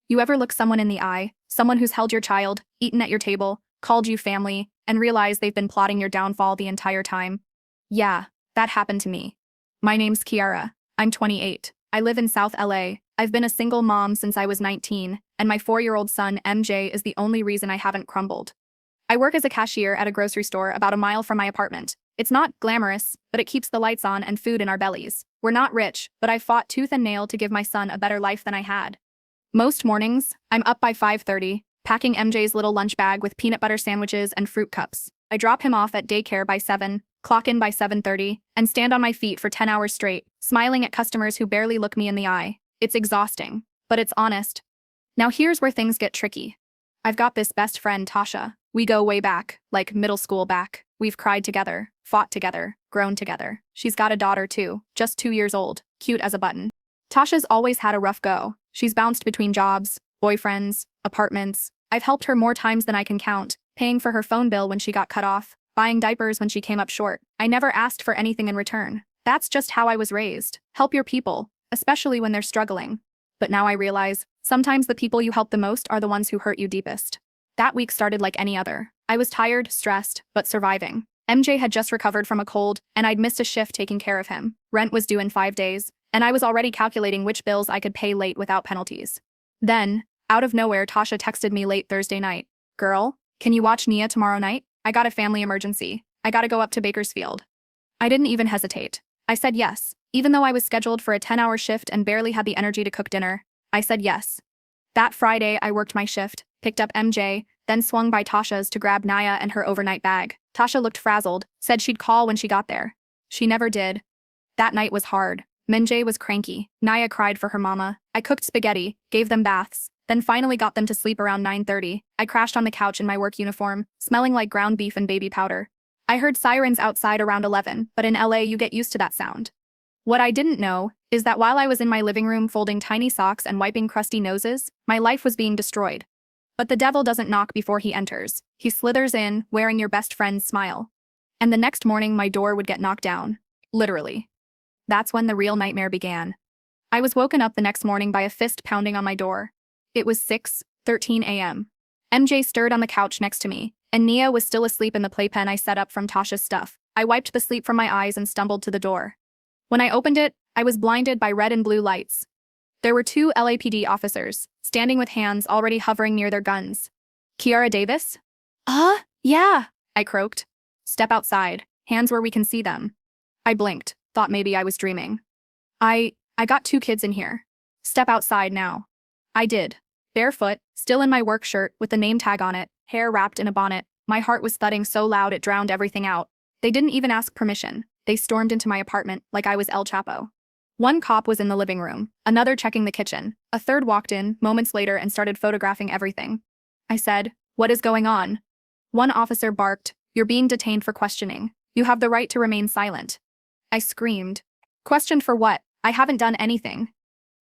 You ever look someone in the eye, someone who's held your child, eaten at your table, called you family, and realize they've been plotting your downfall the entire time? Yeah, that happened to me. My name's Kiara. I'm 28. I live in South LA. I've been a single mom since I was 19, and my 4-year-old son, MJ, is the only reason I haven't crumbled. I work as a cashier at a grocery store about a mile from my apartment. It's not glamorous, but it keeps the lights on and food in our bellies. We're not rich, but I fought tooth and nail to give my son a better life than I had. Most mornings, I'm up by 5:30, packing MJ's little lunch bag with peanut butter sandwiches and fruit cups. I drop him off at daycare by 7, clock in by 7:30, and stand on my feet for 10 hours straight, smiling at customers who barely look me in the eye. It's exhausting, but it's honest. Now here's where things get tricky. I've got this best friend, Tasha. We go way back, like middle school back. We've cried together, fought together, grown together. She's got a daughter too, just 2 years old, cute as a button. Tasha's always had a rough go. She's bounced between jobs, boyfriends, apartments. I've helped her more times than I can count, paying for her phone bill when she got cut off, buying diapers when she came up short. I never asked for anything in return. That's just how I was raised. Help your people, especially when they're struggling. But now I realize, sometimes the people you help the most are the ones who hurt you deepest. That week started like any other. I was tired, stressed, but surviving. MJ had just recovered from a cold, and I'd missed a shift taking care of him. Rent was due in 5 days, and I was already calculating which bills I could pay late without penalties. Then, out of nowhere, Tasha texted me late Thursday night. "Girl, can you watch Nia tomorrow night? I got a family emergency. I gotta go up to Bakersfield." I didn't even hesitate. I said yes. Even though I was scheduled for a 10-hour shift and barely had the energy to cook dinner, I said yes. That Friday, I worked my shift, picked up MJ, then swung by Tasha's to grab Naya and her overnight bag. Tasha looked frazzled, said she'd call when she got there. She never did. That night was hard. MJ was cranky. Naya cried for her mama. I cooked spaghetti, gave them baths, then finally got them to sleep around 9:30. I crashed on the couch in my work uniform, smelling like ground beef and baby powder. I heard sirens outside around 11, but in LA you get used to that sound. What I didn't know is that while I was in my living room folding tiny socks and wiping crusty noses, my life was being destroyed. But the devil doesn't knock before he enters. He slithers in, wearing your best friend's smile. And the next morning my door would get knocked down. Literally. That's when the real nightmare began. I was woken up the next morning by a fist pounding on my door. It was 6:13 a.m. MJ stirred on the couch next to me, and Nia was still asleep in the playpen I set up from Tasha's stuff. I wiped the sleep from my eyes and stumbled to the door. When I opened it, I was blinded by red and blue lights. There were 2 LAPD officers, standing with hands already hovering near their guns. "Kiara Davis?" Yeah, I croaked. "Step outside. Hands where we can see them." I blinked, thought maybe I was dreaming. I got 2 kids in here. Step outside now." I did. Barefoot, still in my work shirt with the name tag on it, hair wrapped in a bonnet. My heart was thudding so loud it drowned everything out. They didn't even ask permission. They stormed into my apartment like I was El Chapo. One cop was in the living room, another checking the kitchen. A third walked in moments later and started photographing everything. I said, "What is going on?" One officer barked, "You're being detained for questioning. You have the right to remain silent." I screamed. "Questioned for what? I haven't done anything."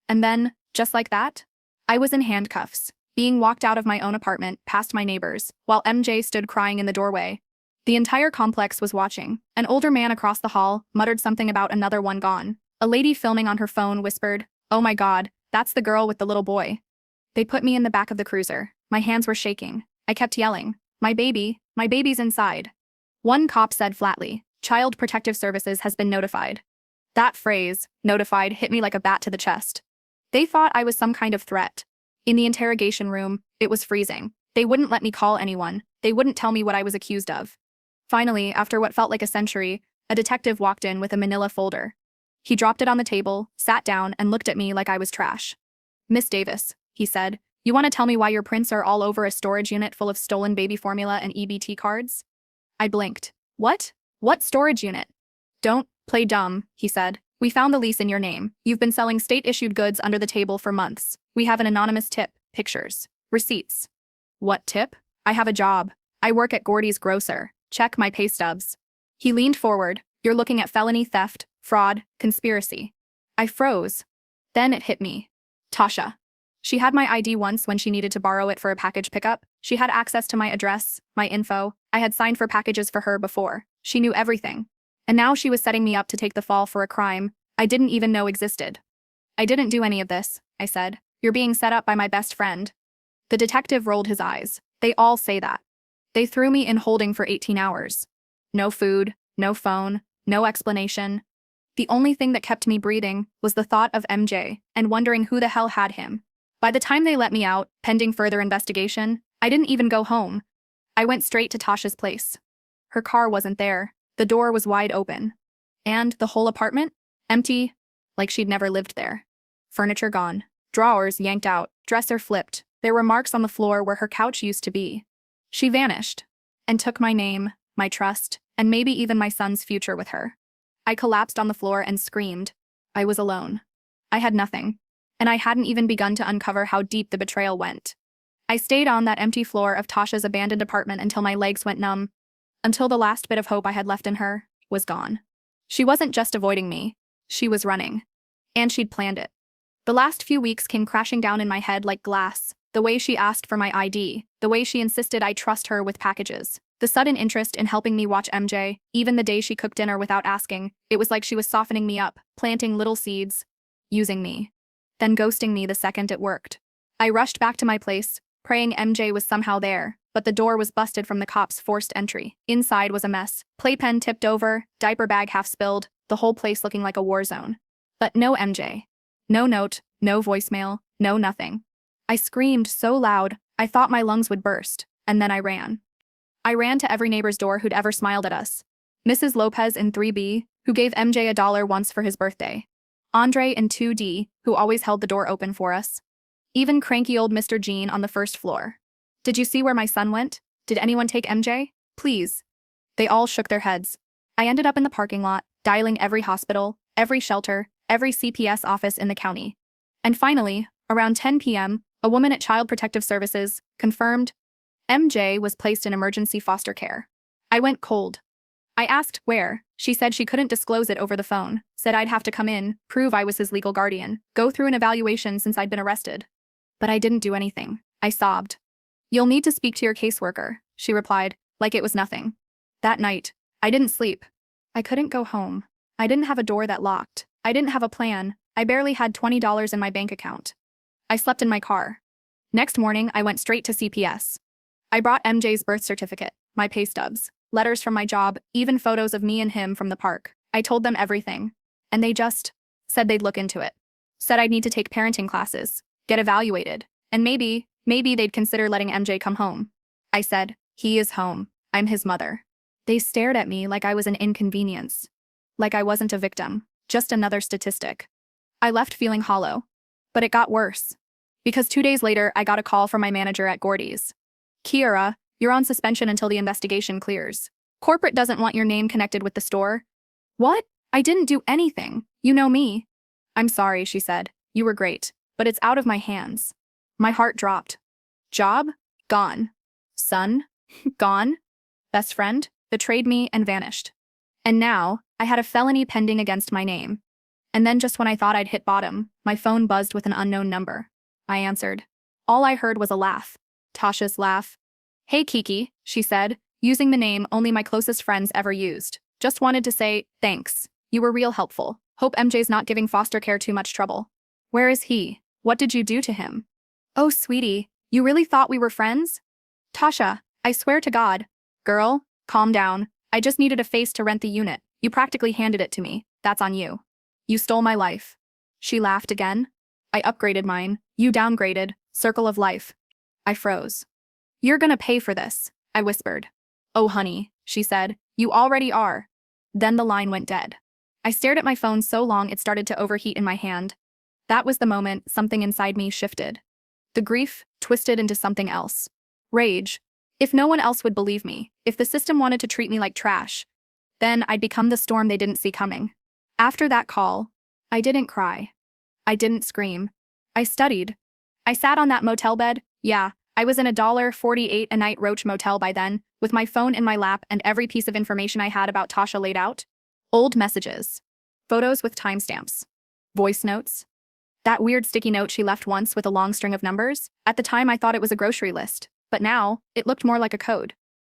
And then, just like that, I was in handcuffs, being walked out of my own apartment past my neighbors, while MJ stood crying in the doorway. The entire complex was watching. An older man across the hall muttered something about another one gone. A lady filming on her phone whispered, "Oh my God, that's the girl with the little boy." They put me in the back of the cruiser. My hands were shaking. I kept yelling, my baby's inside." One cop said flatly, "Child Protective Services has been notified." That phrase, notified, hit me like a bat to the chest. They thought I was some kind of threat. In the interrogation room, it was freezing. They wouldn't let me call anyone. They wouldn't tell me what I was accused of. Finally, after what felt like a century, a detective walked in with a manila folder. He dropped it on the table, sat down, and looked at me like I was trash. "Miss Davis," he said, "you want to tell me why your prints are all over a storage unit full of stolen baby formula and EBT cards?" I blinked. "What? What storage unit?" "Don't play dumb," he said. "We found the lease in your name. You've been selling state-issued goods under the table for months. We have an anonymous tip, pictures, receipts." "What tip?" "I have a job. I work at Gordy's Grocer. Check my pay stubs." He leaned forward. "You're looking at felony theft, fraud, conspiracy." I froze. Then it hit me. Tasha. She had my ID once when she needed to borrow it for a package pickup. She had access to my address, my info. I had signed for packages for her before. She knew everything. And now she was setting me up to take the fall for a crime I didn't even know existed. "I didn't do any of this," I said. You're being set up by my best friend." The detective rolled his eyes. "They all say that. They threw me in holding for 18 hours. No food, no phone, no explanation. The only thing that kept me breathing was the thought of MJ and wondering who the hell had him. By the time they let me out, pending further investigation, I didn't even go home. I went straight to Tasha's place. Her car wasn't there. The door was wide open. And the whole apartment? Empty, like she'd never lived there. Furniture gone. Drawers yanked out, dresser flipped. There were marks on the floor where her couch used to be. She vanished and took my name, my trust, and maybe even my son's future with her. I collapsed on the floor and screamed. I was alone. I had nothing. And I hadn't even begun to uncover how deep the betrayal went. I stayed on that empty floor of Tasha's abandoned apartment until my legs went numb, until the last bit of hope I had left in her was gone. She wasn't just avoiding me. She was running. And she'd planned it. The last few weeks came crashing down in my head like glass. The way she asked for my ID, the way she insisted I trust her with packages, the sudden interest in helping me watch MJ, even the day she cooked dinner without asking. It was like she was softening me up, planting little seeds, using me, then ghosting me the second it worked. I rushed back to my place, praying MJ was somehow there, but the door was busted from the cops' forced entry. Inside was a mess, playpen tipped over, diaper bag half spilled, the whole place looking like a war zone. But no MJ. No note, no voicemail, no nothing. I screamed so loud, I thought my lungs would burst, and then I ran. I ran to every neighbor's door who'd ever smiled at us. Mrs. Lopez in 3B, who gave MJ $1 once for his birthday. Andre in 2D, who always held the door open for us. Even cranky old Mr. Jean on the first floor. "Did you see where my son went? Did anyone take MJ? Please." They all shook their heads. I ended up in the parking lot, dialing every hospital, every shelter, every CPS office in the county. And finally, around 10 p.m., a woman at Child Protective Services confirmed MJ was placed in emergency foster care. I went cold. I asked where. She said she couldn't disclose it over the phone, said I'd have to come in, prove I was his legal guardian, go through an evaluation since I'd been arrested. But I didn't do anything. I sobbed. "You'll need to speak to your caseworker," she replied, like it was nothing. That night, I didn't sleep. I couldn't go home. I didn't have a door that locked. I didn't have a plan. I barely had $20 in my bank account. I slept in my car. Next morning, I went straight to CPS. I brought MJ's birth certificate, my pay stubs, letters from my job, even photos of me and him from the park. I told them everything. And they just said they'd look into it. Said I'd need to take parenting classes, get evaluated, and maybe they'd consider letting MJ come home. I said, "He is home. I'm his mother." They stared at me like I was an inconvenience. Like I wasn't a victim, just another statistic. I left feeling hollow. But it got worse. Because 2 days later, I got a call from my manager at Gordy's. "Kiara, you're on suspension until the investigation clears. Corporate doesn't want your name connected with the store." What? I didn't do anything. You know me. "I'm sorry," she said. "You were great, but it's out of my hands." My heart dropped. Job? Gone. Son? Gone. Best friend? Betrayed me and vanished. And now, I had a felony pending against my name. And then just when I thought I'd hit bottom, my phone buzzed with an unknown number. I answered. All I heard was a laugh. Tasha's laugh. "Hey Kiki," she said, using the name only my closest friends ever used. "Just wanted to say, thanks. You were real helpful. Hope MJ's not giving foster care too much trouble." "Where is he? What did you do to him?" "Oh, sweetie, you really thought we were friends?" "Tasha, I swear to God." "Girl, calm down. I just needed a face to rent the unit. You practically handed it to me. That's on you. You stole my life." She laughed again. "I upgraded mine. You downgraded. Circle of life." I froze. "You're gonna pay for this," I whispered. "Oh, honey," she said. "You already are." Then the line went dead. I stared at my phone so long it started to overheat in my hand. That was the moment something inside me shifted. The grief twisted into something else. Rage. If no one else would believe me, if the system wanted to treat me like trash, then I'd become the storm they didn't see coming. After that call, I didn't cry. I didn't scream. I studied. I sat on that motel bed. Yeah, I was in a $1.48 a night Roach motel by then, with my phone in my lap and every piece of information I had about Tasha laid out. Old messages. Photos with timestamps. Voice notes. That weird sticky note she left once with a long string of numbers. At the time I thought it was a grocery list, but now, it looked more like a code.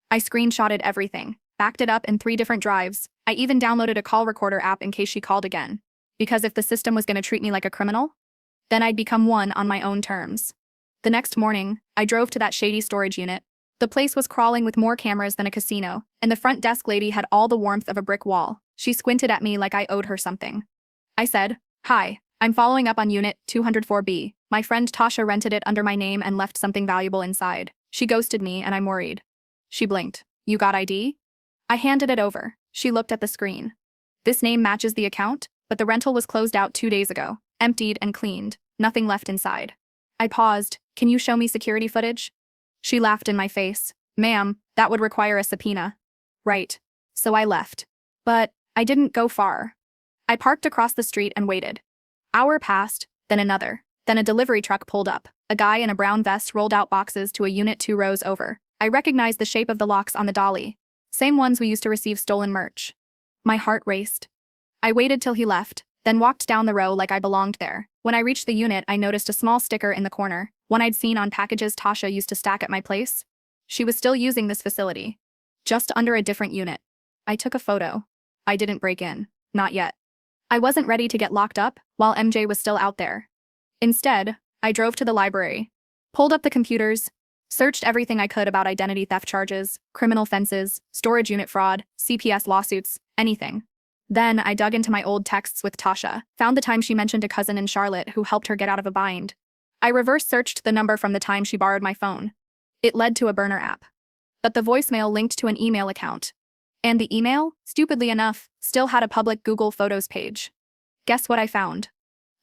I screenshotted everything, backed it up in 3 different drives. I even downloaded a call recorder app in case she called again. Because if the system was going to treat me like a criminal, Then I'd become one on my own terms. The next morning, I drove to that shady storage unit. The place was crawling with more cameras than a casino, and the front desk lady had all the warmth of a brick wall. She squinted at me like I owed her something. I said, "Hi, I'm following up on Unit 204B. My friend Tasha rented it under my name and left something valuable inside. She ghosted me and I'm worried." She blinked. "You got ID?" I handed it over. She looked at the screen. "This name matches the account, but the rental was closed out 2 days ago, emptied and cleaned, nothing left inside." I paused. "Can you show me security footage?" She laughed in my face. "Ma'am, that would require a subpoena." Right. So I left. But I didn't go far. I parked across the street and waited. Hour passed, then another. Then a delivery truck pulled up. A guy in a brown vest rolled out boxes to a unit 2 rows over. I recognized the shape of the locks on the dolly. Same ones we used to receive stolen merch. My heart raced. I waited till he left, then walked down the row like I belonged there. When I reached the unit, I noticed a small sticker in the corner, one I'd seen on packages Tasha used to stack at my place. She was still using this facility, just under a different unit. I took a photo. I didn't break in. Not yet. I wasn't ready to get locked up while MJ was still out there. Instead, I drove to the library, pulled up the computers, searched everything I could about identity theft charges, criminal offenses, storage unit fraud, CPS lawsuits, anything. Then I dug into my old texts with Tasha, found the time she mentioned a cousin in Charlotte who helped her get out of a bind. I reverse searched the number from the time she borrowed my phone. It led to a burner app. But the voicemail linked to an email account. And the email, stupidly enough, still had a public Google Photos page. Guess what I found?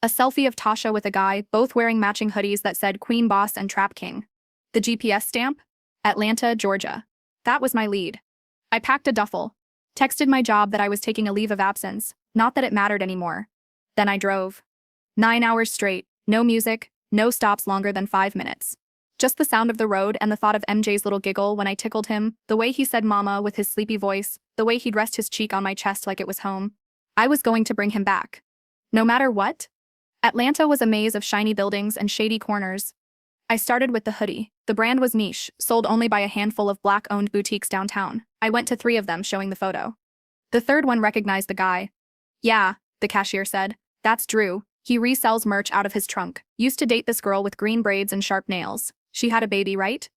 A selfie of Tasha with a guy, both wearing matching hoodies that said Queen Boss and Trap King. The GPS stamp? Atlanta, Georgia. That was my lead. I packed a duffel. Texted my job that I was taking a leave of absence, not that it mattered anymore. Then I drove. 9 hours straight, no music, no stops longer than 5 minutes. Just the sound of the road and the thought of MJ's little giggle when I tickled him, the way he said mama with his sleepy voice, the way he'd rest his cheek on my chest like it was home. I was going to bring him back. No matter what. Atlanta was a maze of shiny buildings and shady corners. I started with the hoodie. The brand was niche, sold only by a handful of black-owned boutiques downtown. I went to 3 of them showing the photo. The third one recognized the guy. "Yeah," the cashier said. "That's Drew. He resells merch out of his trunk. Used to date this girl with green braids and sharp nails. She had a baby, right?"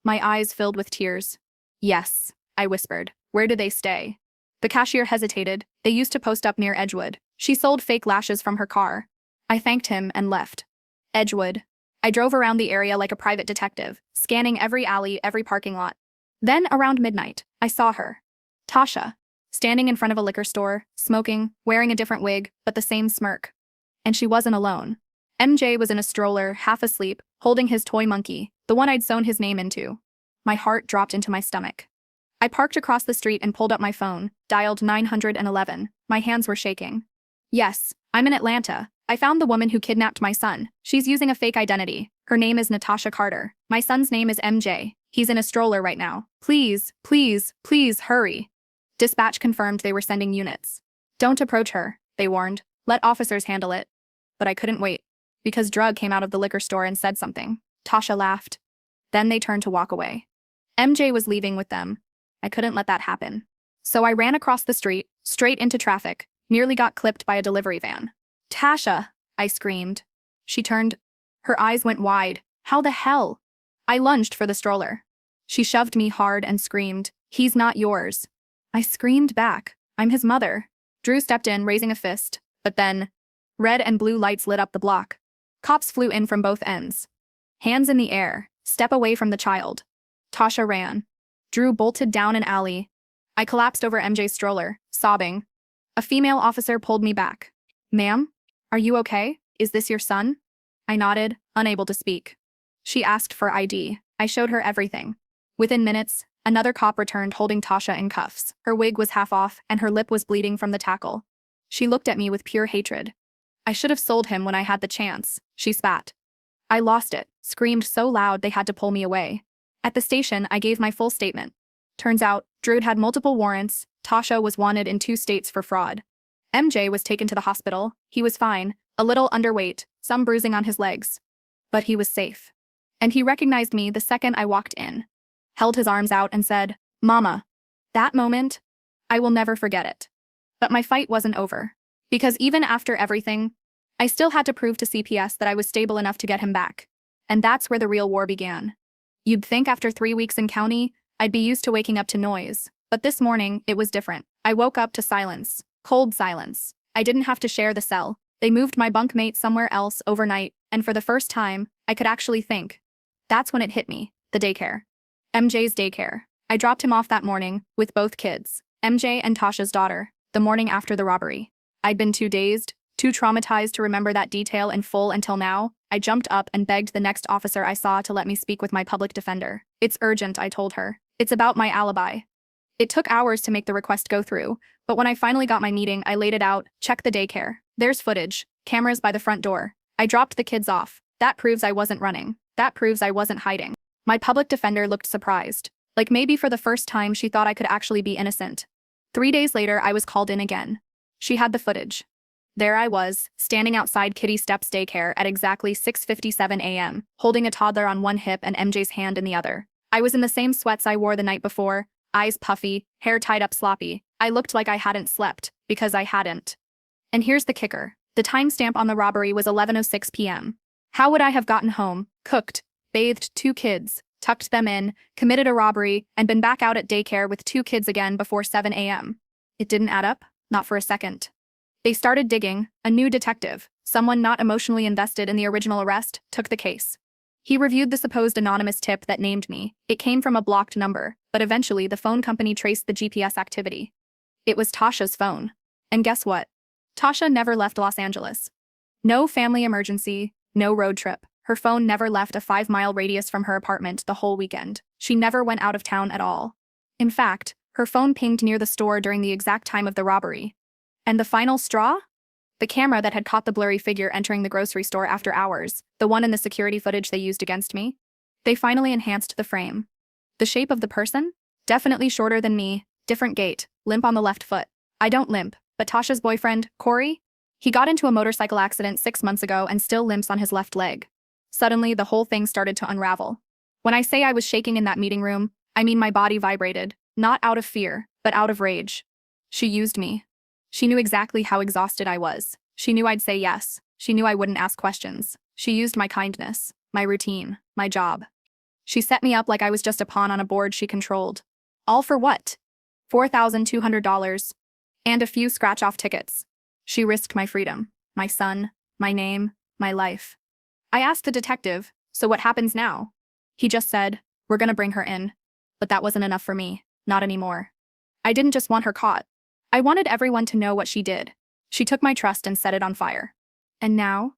My eyes filled with tears. "Yes," I whispered. "Where do they stay?" The cashier hesitated. "They used to post up near Edgewood." She sold fake lashes from her car. I thanked him and left. Edgewood. I drove around the area like a private detective, scanning every alley, every parking lot. Then, around midnight, I saw her. Tasha. Standing in front of a liquor store, smoking, wearing a different wig, but the same smirk. And she wasn't alone. MJ was in a stroller, half asleep, holding his toy monkey, the one I'd sewn his name into. My heart dropped into my stomach. I parked across the street and pulled up my phone, dialed 911. My hands were shaking. "Yes, I'm in Atlanta. I found the woman who kidnapped my son. She's using a fake identity. Her name is Natasha Carter. My son's name is MJ. He's in a stroller right now. Please, please, please hurry." Dispatch confirmed they were sending units. "Don't approach her," they warned. "Let officers handle it." But I couldn't wait, because Drug came out of the liquor store and said something. Tasha laughed. Then they turned to walk away. MJ was leaving with them. I couldn't let that happen. So I ran across the street, straight into traffic, nearly got clipped by a delivery van. "Tasha!" I screamed. She turned. Her eyes went wide. "How the hell?" I lunged for the stroller. She shoved me hard and screamed, "He's not yours." I screamed back, "I'm his mother." Drew stepped in, raising a fist, but then, red and blue lights lit up the block. Cops flew in from both ends. Hands in the air, "Step away from the child." Tasha ran. Drew bolted down an alley. I collapsed over MJ's stroller, sobbing. A female officer pulled me back. "Ma'am? Are you okay? Is this your son?" I nodded, unable to speak. She asked for ID. I showed her everything. Within minutes, another cop returned holding Tasha in cuffs. Her wig was half off and her lip was bleeding from the tackle. She looked at me with pure hatred. "I should have sold him when I had the chance," she spat. I lost it, screamed so loud they had to pull me away. At the station, I gave my full statement. Turns out, Drew had multiple warrants. Tasha was wanted in 2 states for fraud. MJ was taken to the hospital. He was fine, a little underweight, some bruising on his legs. But he was safe. And he recognized me the second I walked in. Held his arms out and said, "Mama." That moment, I will never forget it. But my fight wasn't over. Because even after everything, I still had to prove to CPS that I was stable enough to get him back. And that's where the real war began. You'd think after 3 weeks in county, I'd be used to waking up to noise. But this morning, it was different. I woke up to silence. Cold silence. I didn't have to share the cell. They moved my bunkmate somewhere else overnight, and for the first time, I could actually think. That's when it hit me. The daycare. MJ's daycare. I dropped him off that morning, with both kids, MJ and Tasha's daughter, the morning after the robbery. I'd been too dazed, too traumatized to remember that detail in full until now. I jumped up and begged the next officer I saw to let me speak with my public defender. It's urgent, I told her. It's about my alibi. It took hours to make the request go through, but when I finally got my meeting, I laid it out. Check the daycare. There's footage. Cameras by the front door. I dropped the kids off. That proves I wasn't running. That proves I wasn't hiding. My public defender looked surprised. Like maybe for the first time she thought I could actually be innocent. 3 days later, I was called in again. She had the footage. There I was, standing outside Kitty Steps daycare at exactly 6:57 a.m., holding a toddler on one hip and MJ's hand in the other. I was in the same sweats I wore the night before, eyes puffy, hair tied up sloppy. I looked like I hadn't slept, because I hadn't. And here's the kicker. The timestamp on the robbery was 11:06 p.m. How would I have gotten home, cooked, bathed 2 kids, tucked them in, committed a robbery, and been back out at daycare with 2 kids again before 7 a.m.? It didn't add up, not for a second. They started digging. A new detective, someone not emotionally invested in the original arrest, took the case. He reviewed the supposed anonymous tip that named me. It came from a blocked number, but eventually the phone company traced the GPS activity. It was Tasha's phone. And guess what? Tasha never left Los Angeles. No family emergency, no road trip. Her phone never left a 5-mile radius from her apartment the whole weekend. She never went out of town at all. In fact, her phone pinged near the store during the exact time of the robbery. And the final straw? The camera that had caught the blurry figure entering the grocery store after hours, the one in the security footage they used against me. They finally enhanced the frame. The shape of the person? Definitely shorter than me, different gait, limp on the left foot. I don't limp, but Tasha's boyfriend, Corey? He got into a motorcycle accident 6 months ago and still limps on his left leg. Suddenly, the whole thing started to unravel. When I say I was shaking in that meeting room, I mean my body vibrated, not out of fear, but out of rage. She used me. She knew exactly how exhausted I was. She knew I'd say yes. She knew I wouldn't ask questions. She used my kindness, my routine, my job. She set me up like I was just a pawn on a board she controlled. All for what? $4,200. And a few scratch-off tickets. She risked my freedom, my son, my name, my life. I asked the detective, so what happens now? He just said, we're gonna bring her in. But that wasn't enough for me, not anymore. I didn't just want her caught. I wanted everyone to know what she did. She took my trust and set it on fire. And now?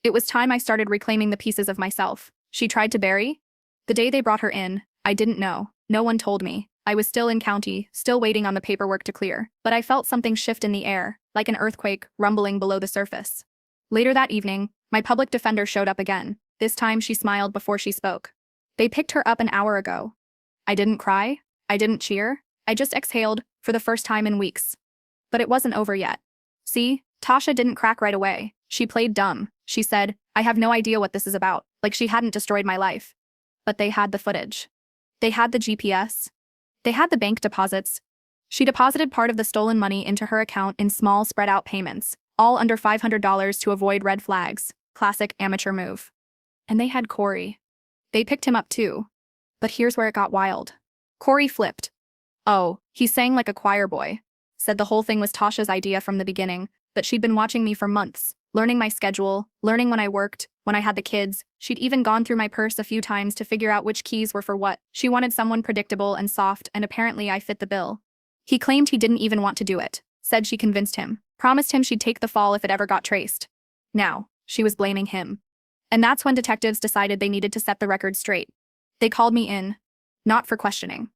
It was time I started reclaiming the pieces of myself she tried to bury. The day they brought her in, I didn't know. No one told me. I was still in county, still waiting on the paperwork to clear. But I felt something shift in the air, like an earthquake rumbling below the surface. Later that evening, my public defender showed up again. This time she smiled before she spoke. They picked her up an hour ago. I didn't cry. I didn't cheer. I just exhaled, for the first time in weeks. But it wasn't over yet. See, Tasha didn't crack right away. She played dumb. She said, I have no idea what this is about, like she hadn't destroyed my life. But they had the footage. They had the GPS. They had the bank deposits. She deposited part of the stolen money into her account in small spread-out payments, all under $500 to avoid red flags. Classic amateur move. And they had Corey. They picked him up too. But here's where it got wild. Corey flipped. Oh, he sang like a choir boy. Said the whole thing was Tasha's idea from the beginning, that she'd been watching me for months, learning my schedule, learning when I worked, when I had the kids. She'd even gone through my purse a few times to figure out which keys were for what. She wanted someone predictable and soft, and apparently I fit the bill. He claimed he didn't even want to do it, said she convinced him, promised him she'd take the fall if it ever got traced. Now, she was blaming him. And that's when detectives decided they needed to set the record straight. They called me in, not for questioning,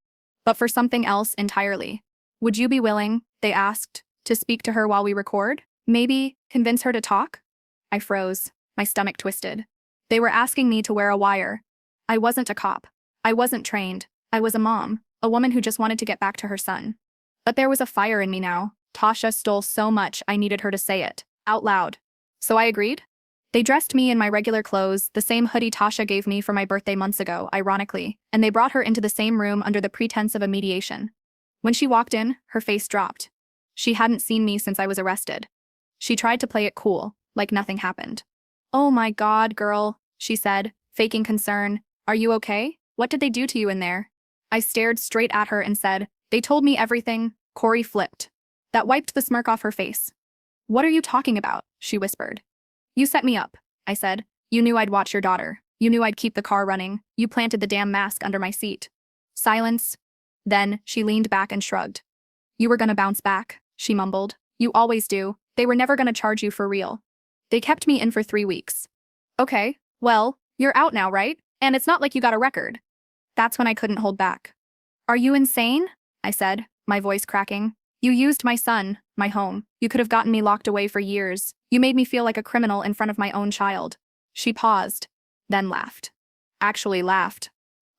but for something else entirely. Would you be willing, they asked, to speak to her while we record? Maybe convince her to talk? I froze, my stomach twisted. They were asking me to wear a wire. I wasn't a cop. I wasn't trained. I was a mom, a woman who just wanted to get back to her son. But there was a fire in me now. Tasha stole so much I needed her to say it, out loud. So I agreed. They dressed me in my regular clothes, the same hoodie Tasha gave me for my birthday months ago, ironically, and they brought her into the same room under the pretense of a mediation. When she walked in, her face dropped. She hadn't seen me since I was arrested. She tried to play it cool, like nothing happened. "Oh my God, girl," she said, faking concern. "Are you okay? What did they do to you in there?" I stared straight at her and said, "They told me everything." Corey flipped. That wiped the smirk off her face. "What are you talking about?" she whispered. "You set me up," I said. "You knew I'd watch your daughter. You knew I'd keep the car running. You planted the damn mask under my seat." Silence. Then, she leaned back and shrugged. "You were gonna bounce back," she mumbled. "You always do. They were never gonna charge you for real. They kept me in for 3 weeks." "Okay, well, you're out now, right? And it's not like you got a record." That's when I couldn't hold back. "Are you insane?" I said, my voice cracking. "You used my son, my home. You could have gotten me locked away for years. You made me feel like a criminal in front of my own child." She paused, then laughed. Actually laughed.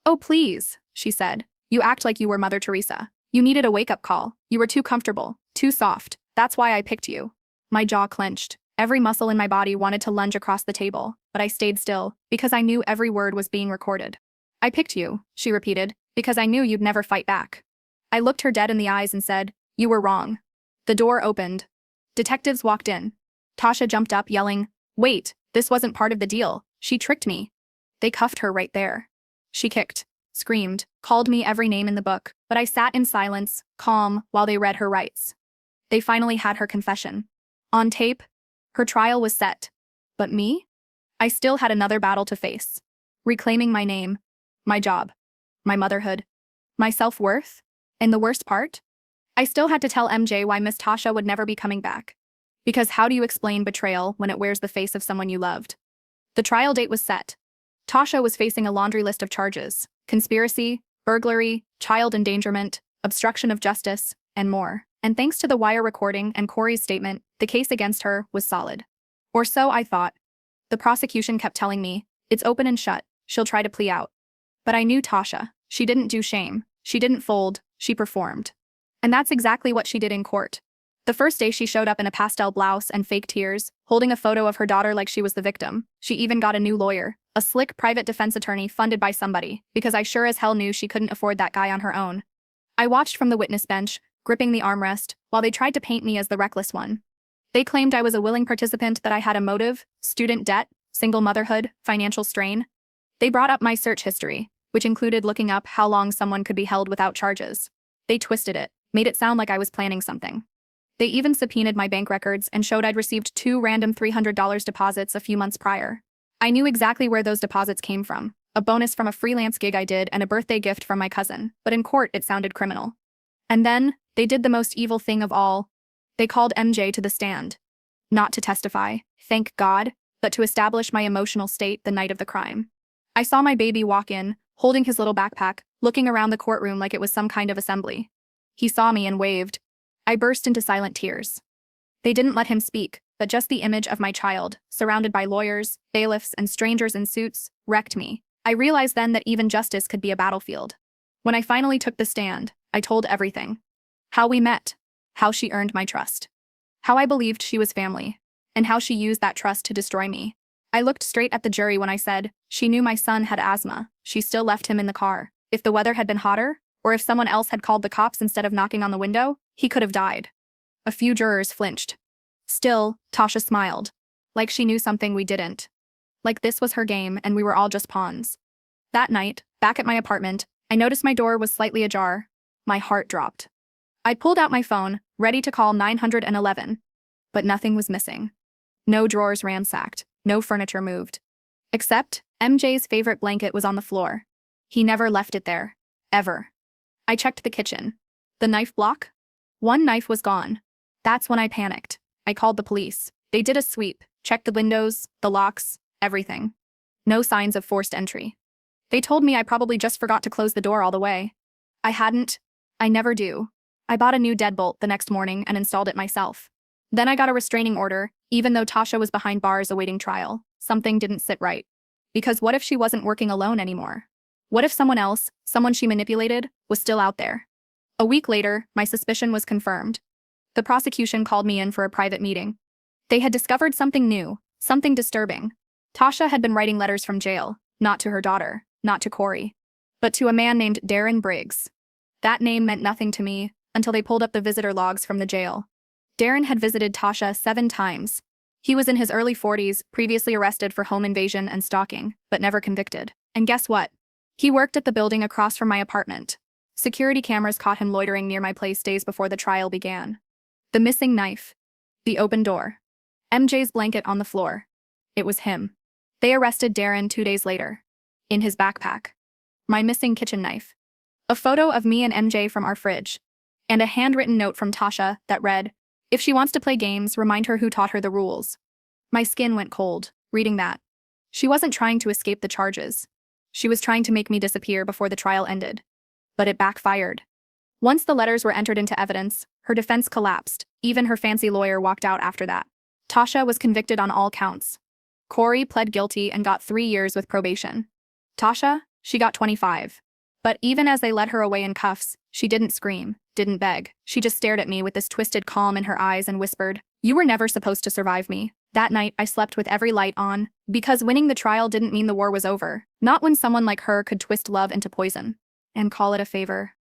"Oh, please," she said. "You act like you were Mother Teresa. You needed a wake-up call. You were too comfortable, too soft. That's why I picked you." My jaw clenched. Every muscle in my body wanted to lunge across the table, but I stayed still, because I knew every word was being recorded. "I picked you," she repeated, "because I knew you'd never fight back." I looked her dead in the eyes and said, "You were wrong." The door opened. Detectives walked in. Tasha jumped up, yelling, "Wait, this wasn't part of the deal. She tricked me." They cuffed her right there. She kicked, screamed, called me every name in the book, but I sat in silence, calm, while they read her rights. They finally had her confession. On tape, her trial was set. But me? I still had another battle to face. Reclaiming my name, my job, my motherhood, my self-worth, and the worst part? I still had to tell MJ why Miss Tasha would never be coming back. Because how do you explain betrayal when it wears the face of someone you loved? The trial date was set. Tasha was facing a laundry list of charges: conspiracy, burglary, child endangerment, obstruction of justice, and more. And thanks to the wire recording and Corey's statement, the case against her was solid. Or so I thought. The prosecution kept telling me, "It's open and shut, she'll try to plea out." But I knew Tasha. She didn't do shame. She didn't fold, she performed. And that's exactly what she did in court. The first day she showed up in a pastel blouse and fake tears, holding a photo of her daughter like she was the victim. She even got a new lawyer, a slick private defense attorney funded by somebody, because I sure as hell knew she couldn't afford that guy on her own. I watched from the witness bench, gripping the armrest, while they tried to paint me as the reckless one. They claimed I was a willing participant, that I had a motive: student debt, single motherhood, financial strain. They brought up my search history, which included looking up how long someone could be held without charges. They twisted it, made it sound like I was planning something. They even subpoenaed my bank records and showed I'd received 2 random $300 deposits a few months prior. I knew exactly where those deposits came from: a bonus from a freelance gig I did and a birthday gift from my cousin, but in court it sounded criminal. And then, they did the most evil thing of all. They called MJ to the stand. Not to testify, thank God, but to establish my emotional state the night of the crime. I saw my baby walk in, holding his little backpack, looking around the courtroom like it was some kind of assembly. He saw me and waved. I burst into silent tears. They didn't let him speak, but just the image of my child, surrounded by lawyers, bailiffs, and strangers in suits, wrecked me. I realized then that even justice could be a battlefield. When I finally took the stand, I told everything. How we met, how she earned my trust, how I believed she was family, and how she used that trust to destroy me. I looked straight at the jury when I said, she knew my son had asthma, she still left him in the car. If the weather had been hotter, or if someone else had called the cops instead of knocking on the window, he could have died. A few jurors flinched. Still, Tasha smiled. Like she knew something we didn't. Like this was her game and we were all just pawns. That night, back at my apartment, I noticed my door was slightly ajar. My heart dropped. I pulled out my phone, ready to call 911. But nothing was missing. No drawers ransacked, no furniture moved. Except, MJ's favorite blanket was on the floor. He never left it there. Ever. I checked the kitchen. The knife block? One knife was gone. That's when I panicked. I called the police. They did a sweep, checked the windows, the locks, everything. No signs of forced entry. They told me I probably just forgot to close the door all the way. I hadn't. I never do. I bought a new deadbolt the next morning and installed it myself. Then I got a restraining order, even though Tasha was behind bars awaiting trial. Something didn't sit right. Because what if she wasn't working alone anymore? What if someone else, someone she manipulated, was still out there? A week later, my suspicion was confirmed. The prosecution called me in for a private meeting. They had discovered something new, something disturbing. Tasha had been writing letters from jail, not to her daughter, not to Corey, but to a man named Darren Briggs. That name meant nothing to me until they pulled up the visitor logs from the jail. Darren had visited Tasha 7 times. He was in his early 40s, previously arrested for home invasion and stalking, but never convicted. And guess what? He worked at the building across from my apartment. Security cameras caught him loitering near my place days before the trial began. The missing knife. The open door. MJ's blanket on the floor. It was him. They arrested Darren 2 days later. In his backpack. My missing kitchen knife. A photo of me and MJ from our fridge. And a handwritten note from Tasha that read, "If she wants to play games, remind her who taught her the rules." My skin went cold, reading that. She wasn't trying to escape the charges. She was trying to make me disappear before the trial ended. But it backfired. Once the letters were entered into evidence, her defense collapsed. Even her fancy lawyer walked out after that. Tasha was convicted on all counts. Corey pled guilty and got 3 years with probation. Tasha, she got 25. But even as they led her away in cuffs, she didn't scream, didn't beg. She just stared at me with this twisted calm in her eyes and whispered, "You were never supposed to survive me." That night, I slept with every light on, because winning the trial didn't mean the war was over. Not when someone like her could twist love into poison and call it a favor.